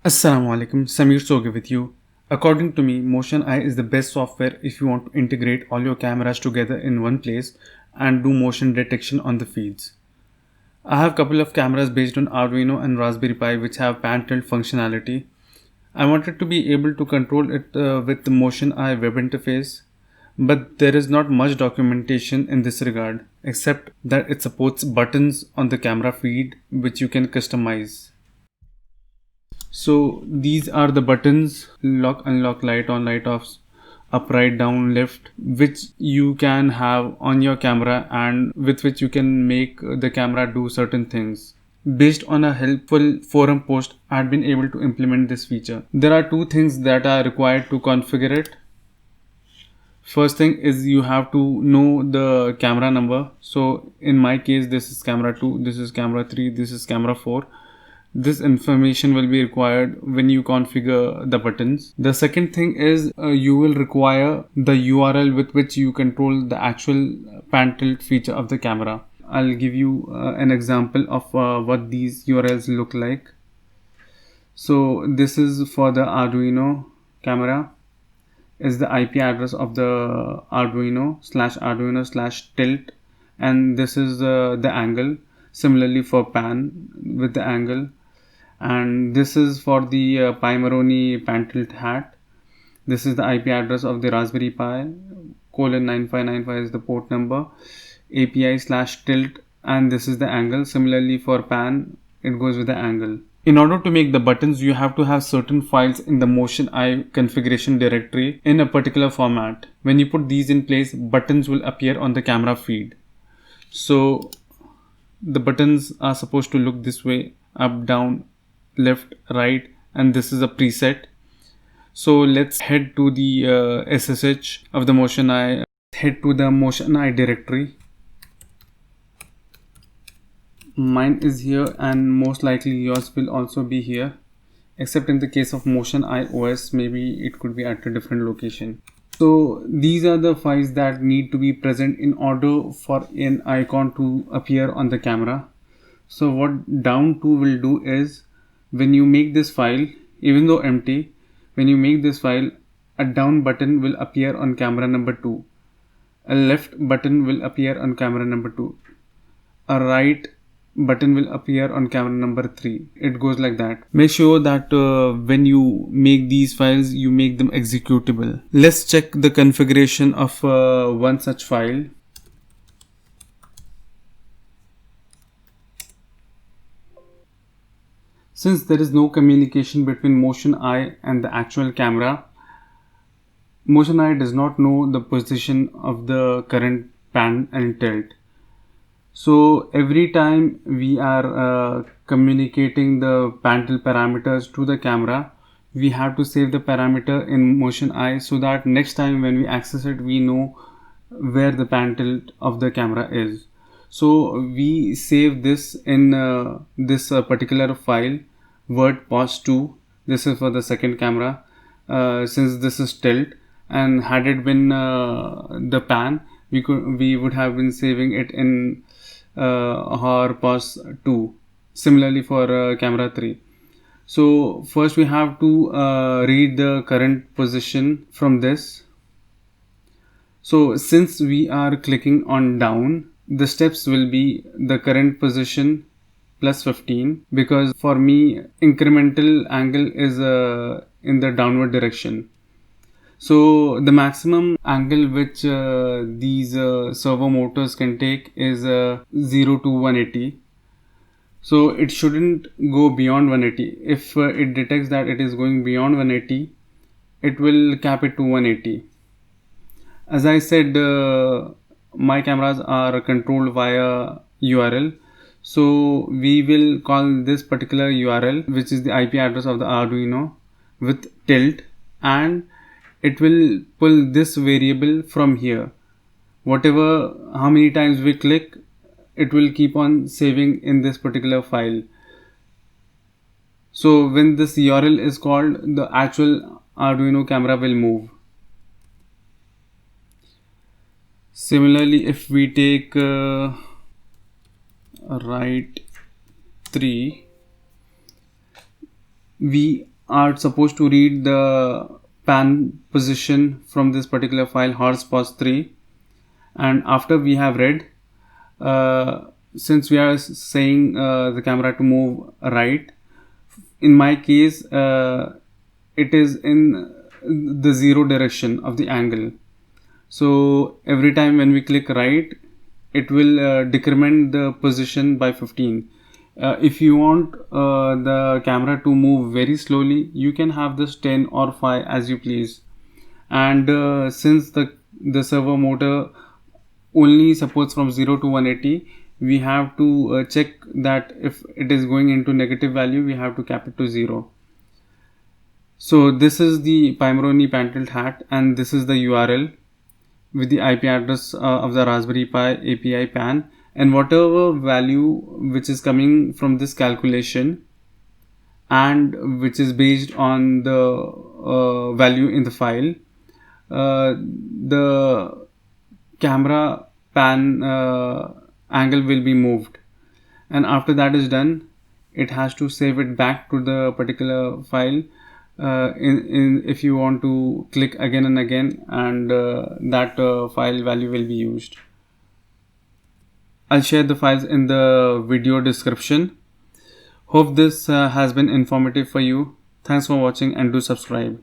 Assalamu alaikum, Samir Soge with you. According to me, Motion Eye is the best software if you want to integrate all your cameras together in one place and do motion detection on the feeds. I have a couple of cameras based on Arduino and Raspberry Pi which have pan tilt functionality. I wanted to be able to control it with the Motion Eye web interface, but there is not much documentation in this regard except that it supports buttons on the camera feed which you can customize. So these are the buttons: lock, unlock, light on, light off, up, right, down, left, which you can have on your camera and with which you can make the camera do certain things. Based on a helpful forum post, I had been able to implement this feature. There are two things that are required to configure it. First thing is you have to know the camera number. So in my case, this is camera 2, this is camera 3, this is camera 4. This information will be required when you configure the buttons. The second thing is you will require the URL with which you control the actual pan tilt feature of the camera. I'll give you an example of what these URLs look like. So this is for the Arduino camera, is the IP address of the Arduino/tilt, and this is the angle. Similarly for pan with the angle. And this is for the Pimeroni pan tilt hat. This is the IP address of the Raspberry Pi, :9595 is the port number, API/tilt, and this is the angle. Similarly for pan, it goes with the angle. In order to make the buttons, you have to have certain files in the Motion Eye configuration directory in a particular format. When you put these in place, buttons will appear on the camera feed. So the buttons are supposed to look this way: up, down, left, right, and this is a preset. So let's head to the SSH of the Motion Eye. Head to the Motion Eye directory. Mine is here, and most likely yours will also be here, except in the case of Motion Eye OS, maybe it could be at a different location. So these are the files that need to be present in order for an icon to appear on the camera. So what down 2 will do is, when you make this file, even though empty, when you make this file, a down button will appear on camera number 2, a left button will appear on camera number 2, a right button will appear on camera number 3. It goes like that. Make sure that when you make these files, you make them executable. Let's check the configuration of one such file. Since there is no communication between Motion Eye and the actual camera, Motion Eye does not know the position of the current pan and tilt. So every time we are communicating the pan tilt parameters to the camera, we have to save the parameter in Motion Eye so that next time when we access it, we know where the pan tilt of the camera is. So we save this in this particular file, word pos2. This is for the second camera, since this is tilt, and had it been the pan, we would have been saving it in or pos2. Similarly for camera 3. So first we have to read the current position from this. So since we are clicking on down, the steps will be the current position plus 15, because for me incremental angle is in the downward direction. So the maximum angle which these servo motors can take is 0 to 180. So it shouldn't go beyond 180. If it detects that it is going beyond 180, it will cap it to 180. As I said, my cameras are controlled via URL. So we will call this particular URL, which is the IP address of the Arduino, with tilt, and it will pull this variable from here. Whatever, how many times we click, it will keep on saving in this particular file. So when this URL is called, the actual Arduino camera will move. Similarly, if we take right 3, we are supposed to read the pan position from this particular file HORS-POS3, and after we have read, since we are saying the camera to move right, in my case it is in the 0 direction of the angle. So every time when we click right, it will decrement the position by 15. If you want the camera to move very slowly, you can have this 10 or 5 as you please. And since the servo motor only supports from 0 to 180, we have to check that if it is going into negative value, we have to cap it to 0. So this is the Pimoroni pan tilt hat, and this is the URL with the IP address of the Raspberry Pi API pan, and whatever value which is coming from this calculation and which is based on the value in the file, the camera pan angle will be moved, and after that is done, it has to save it back to the particular file. If you want to click again and again, and that file value will be used. I'll share the files in the video description. Hope this has been informative for you. Thanks for watching, and do subscribe.